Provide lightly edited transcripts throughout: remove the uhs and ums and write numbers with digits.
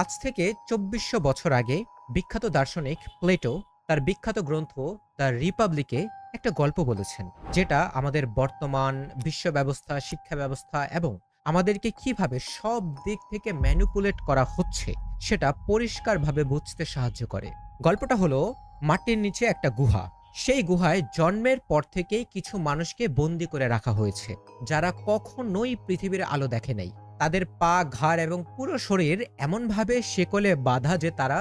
আজ থেকে ২৪০০ বছর আগে বিখ্যাত দার্শনিক প্লেটো তার বিখ্যাত গ্রন্থ দ্য রিপাবলিকে একটা গল্প বলেছেন, যেটা আমাদের বর্তমান বিশ্ব ব্যবস্থা, শিক্ষা ব্যবস্থা এবং আমাদেরকে কিভাবে সব দিক থেকে ম্যানিপুলেট করা হচ্ছে সেটা পরিষ্কারভাবে বুঝতে সাহায্য করে। গল্পটা হলো মাটির নিচে একটা গুহা। সেই গুহায় জন্মের পর থেকেই কিছু মানুষকে বন্দি করে রাখা হয়েছে, যারা কখনোই পৃথিবীর আলো দেখে নাই। তাদের পা, ঘাড় এবং পুরো শরীর এমনভাবে শেকলে বাঁধা যে তারা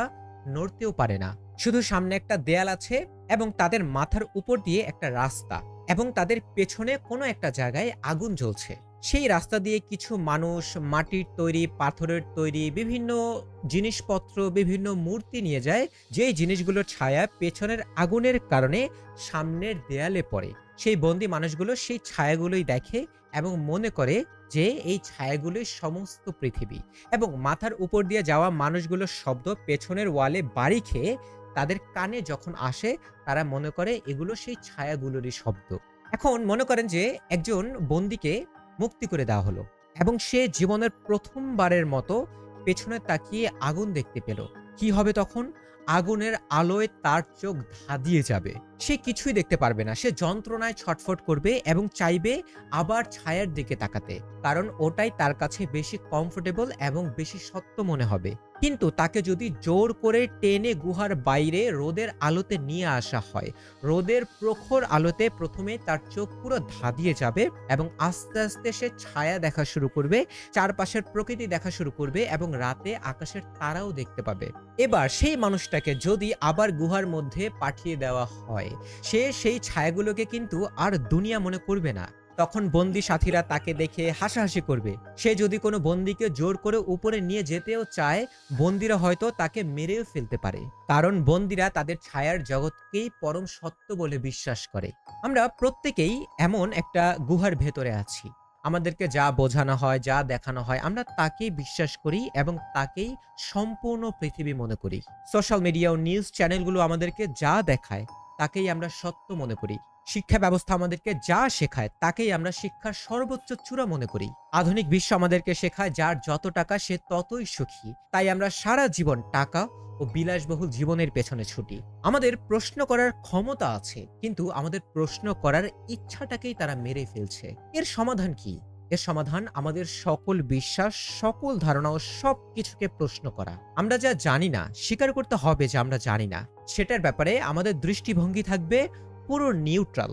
নড়তেও পারে না। শুধু সামনে একটা দেয়াল আছে এবং তাদের মাথার উপর দিয়ে একটা রাস্তা, এবং তাদের পেছনে কোনো একটা জায়গায় আগুন জ্বলছে। সেই রাস্তা দিয়ে কিছু মানুষ মাটির তৈরি, পাথরের তৈরি বিভিন্ন জিনিসপত্র, বিভিন্ন মূর্তি নিয়ে যায়, যেই জিনিসগুলোর ছায়া পেছনের আগুনের কারণে সামনের দেয়ালে পড়ে। সেই বন্দি মানুষগুলো সেই ছায়াগুলোই দেখে এবং মনে করে যে এই ছায়াগুলোই সমস্ত পৃথিবী, এবং মাথার উপর দিয়ে যাওয়া মানুষগুলোর শব্দ পেছনের ওয়ালে বাড়ি খেয়ে তাদের কানে যখন আসে, তারা মনে করে এগুলো সেই ছায়াগুলোরই শব্দ। এখন মনে করেন যে একজন বন্দীকে মুক্তি করে দেওয়া হলো এবং সে জীবনের প্রথমবারের মতো পেছনে তাকিয়ে আগুন দেখতে পেল। কি হবে তখন? আগুনের আলোয় তার চোখ ধাঁধিয়ে যাবে। সে কিছুই দেখতে পারবে না। সে যন্ত্রণায় ছটফট করবে এবং চাইবে আবার ছায়ার দিকে তাকাতে, কারণ ওটাই তার কাছে বেশি কমফোর্টেবল এবং বেশি সত্য মনে হবে। কিন্তু তাকে যদি জোর করে টেনে গুহার বাইরে রোদের আলোতে নিয়ে আসা হয়, রোদের প্রখর আলোতে প্রথমে তার চোখ পুরো ধাঁধিয়ে যাবে এবং আস্তে আস্তে সে ছায়া দেখা শুরু করবে, চারপাশের প্রকৃতি দেখা শুরু করবে এবং রাতে আকাশের তারাও দেখতে পাবে। এবার সেই মানুষটাকে যদি আবার গুহার মধ্যে পাঠিয়ে দেওয়া হয়, সে সেই ছায়াগুলোকে কিন্তু আর দুনিয়া মনে করবে না। তখন বন্দি সাথীরা তাকে দেখে হাসাহাসি করবে। সে যদি কোনো বন্দিকে জোর করে উপরে নিয়ে যেতেও চায়, বন্দিরা হয়তো তাকে মেরেও ফেলতে পারে, কারণ বন্দিরা তাদের ছায়ার জগৎকেই পরম সত্য বলে বিশ্বাস করে। আমরা প্রত্যেকেই এমন একটা গুহার ভেতরে আছি। আমাদেরকে যা বোঝানো হয়, যা দেখানো হয়, আমরা তাকেই বিশ্বাস করি এবং তাকেই সম্পূর্ণ পৃথিবী মনে করি। সোশ্যাল মিডিয়া ও নিউজ চ্যানেলগুলো আমাদেরকে যা দেখায় তাকেই আমরা সত্য মনে করি। শিক্ষা ব্যবস্থা আমাদেরকে যা শেখায় তাকেই আমরা শিক্ষার সর্বোচ্চ চূড়া মনে করি। আধুনিক বিশ্ব আমাদেরকে শেখায় যার যত টাকা সে ততই সুখী। তাই আমরা সারা জীবন টাকা ও বিলাসবহুল জীবনের পেছনে ছুটি। আমাদের প্রশ্ন করার ক্ষমতা আছে, কিন্তু আমাদের প্রশ্ন করার ইচ্ছাটাকেই তারা মেরে ফেলছে। এর সমাধান কি? এর সমাধান আমাদের সকল বিশ্বাস, সকল ধারণা ও সবকিছুকে প্রশ্ন করা। আমরা যা জানি না স্বীকার করতে হবে যে আমরা জানি না। সেটার ব্যাপারে আমাদের দৃষ্টিভঙ্গি থাকবে পুরো নিউট্রাল।